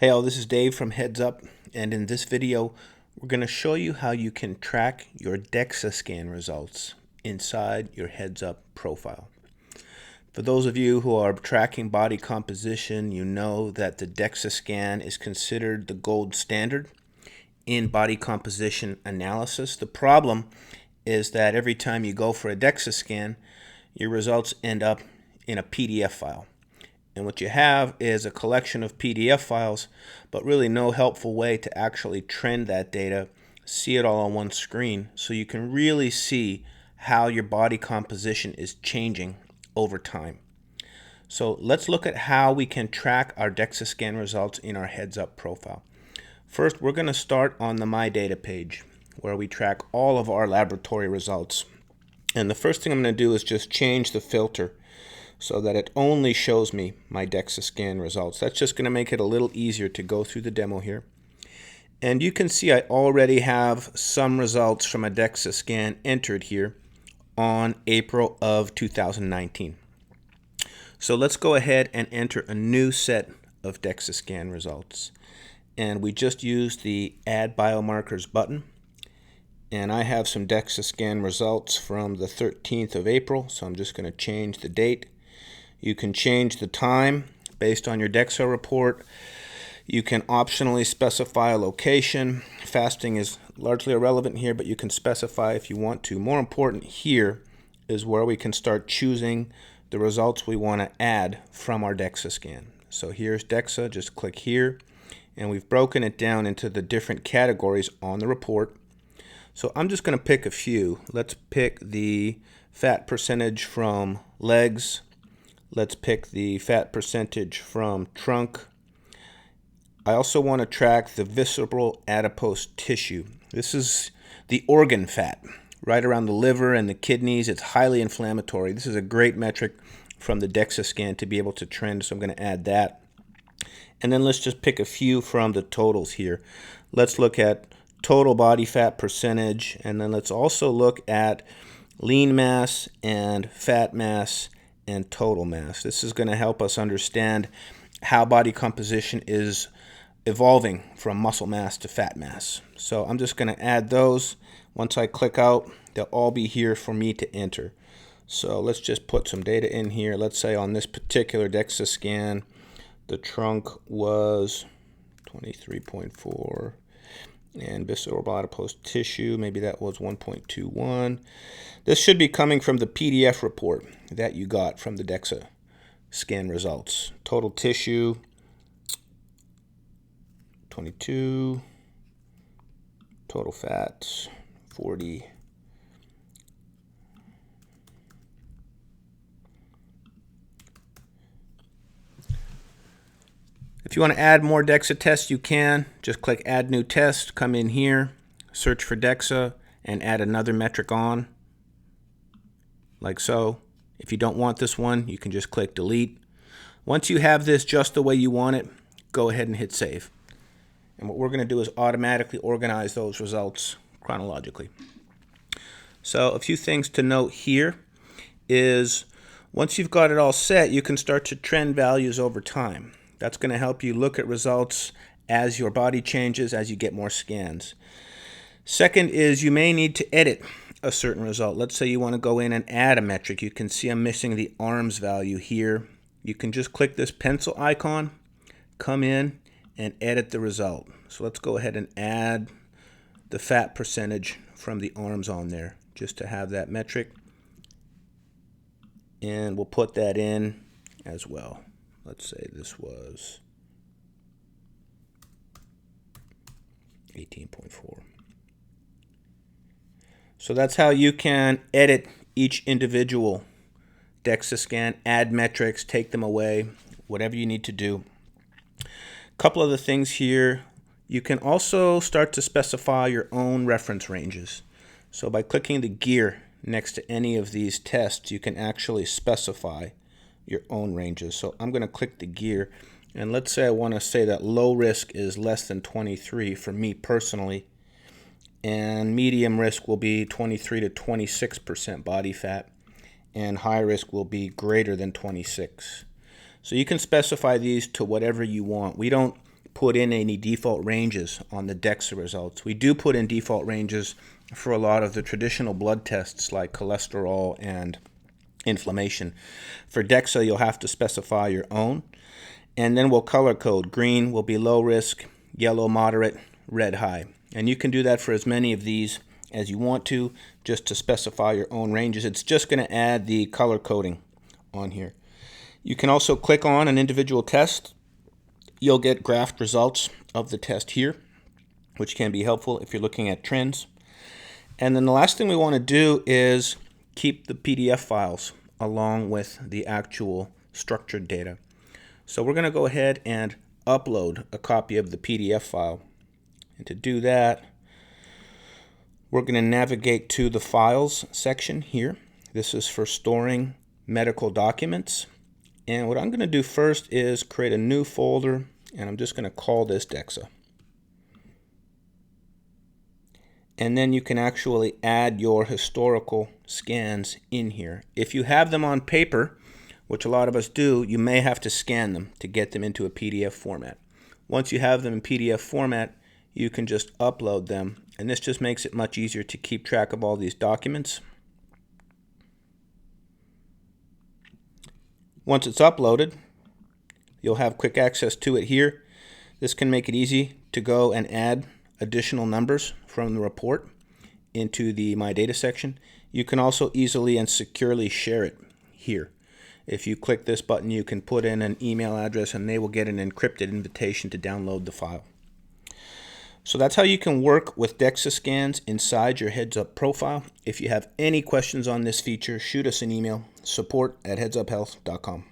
Hey all, this is Dave from Heads Up, and in this video we're going to show you how you can track your DEXA scan results inside your Heads Up profile. For those of you who are tracking body composition, you know that the DEXA scan is considered the gold standard in body composition analysis. The problem is that every time you go for a DEXA scan, your results end up in a PDF file. And what you have is a collection of PDF files, but really no helpful way to actually trend that data, see it all on one screen, so you can really see how your body composition is changing over time. So let's look at how we can track our DEXA scan results in our Heads Up profile. First, we're going to start on the My Data page, where we track all of our laboratory results. And the first thing I'm going to do is just change the filter so that it only shows me my DEXA scan results. That's just going to make it a little easier to go through the demo here. And you can see I already have some results from a DEXA scan entered here on April of 2019. So let's go ahead and enter a new set of DEXA scan results. And we just used the Add Biomarkers button. And I have some DEXA scan results from the 13th of April, so I'm just going to change the date. You can change the time based on your DEXA report. You can optionally specify a location. Fasting is largely irrelevant here, but you can specify if you want to. More important here is where we can start choosing the results we want to add from our DEXA scan. So here's DEXA, just click here, and we've broken it down into the different categories on the report. So I'm just going to pick a few. Let's pick the fat percentage from legs. Let's pick the fat percentage from trunk. I also want to track the visceral adipose tissue. This is the organ fat right around the liver and the kidneys. It's highly inflammatory. This is a great metric from the DEXA scan to be able to trend, so I'm going to add that. And then let's just pick a few from the totals here. Let's look at total body fat percentage, and then let's also look at lean mass and fat mass and total mass. This is going to help us understand how body composition is evolving from muscle mass to fat mass. So I'm just going to add those. Once I click out, they'll all be here for me to enter. So let's just put some data in here. Let's say on this particular DEXA scan, the trunk was 23.4. And visceral adipose tissue, maybe that was 1.21. This should be coming from the PDF report that you got from the DEXA scan results. Total tissue, 22. Total fat, 40. If you want to add more DEXA tests, you can. Just click Add New Test, come in here, search for DEXA, and add another metric on, like so. If you don't want this one, you can just click Delete. Once you have this just the way you want it, go ahead and hit Save. And what we're going to do is automatically organize those results chronologically. So a few things to note here is once you've got it all set, you can start to trend values over time. That's going to help you look at results as your body changes, as you get more scans. Second is you may need to edit a certain result. Let's say you want to go in and add a metric. You can see I'm missing the arms value here. You can just click this pencil icon, come in, and edit the result. So let's go ahead and add the fat percentage from the arms on there, just to have that metric. And we'll put that in as well. Let's say this was 18.4. So that's how you can edit each individual DEXA scan, add metrics, take them away, whatever you need to do. A couple other things here. You can also start to specify your own reference ranges. So by clicking the gear next to any of these tests, you can actually specify your own ranges. So I'm going to click the gear, and let's say I want to say that low risk is less than 23 for me personally, and medium risk will be 23 to 26% body fat, and high risk will be greater than 26. So you can specify these to whatever you want. We don't put in any default ranges on the DEXA results. We do put in default ranges for a lot of the traditional blood tests like cholesterol and inflammation. For DEXA, you'll have to specify your own, and then we'll color code. Green will be low risk, yellow moderate, red high. And you can do that for as many of these as you want to, just to specify your own ranges. It's just going to add the color coding on here. You can also click on an individual test. You'll get graphed results of the test here, which can be helpful if you're looking at trends. And then the last thing we want to do is keep the PDF files along with the actual structured data. So we're going to go ahead and upload a copy of the PDF file. And to do that, we're going to navigate to the Files section here. This is for storing medical documents. And what I'm going to do first is create a new folder, and I'm just going to call this DEXA. And then you can actually add your historical scans in here. If you have them on paper, which a lot of us do, you may have to scan them to get them into a PDF format. Once you have them in PDF format, you can just upload them, and this just makes it much easier to keep track of all these documents. Once it's uploaded, you'll have quick access to it here. This can make it easy to go and add additional numbers from the report into the My Data section. You can also easily and securely share it here. If you click this button, you can put in an email address and they will get an encrypted invitation to download the file. So that's how you can work with DEXA scans inside your Heads Up profile. If you have any questions on this feature, shoot us an email, support@headsuphealth.com.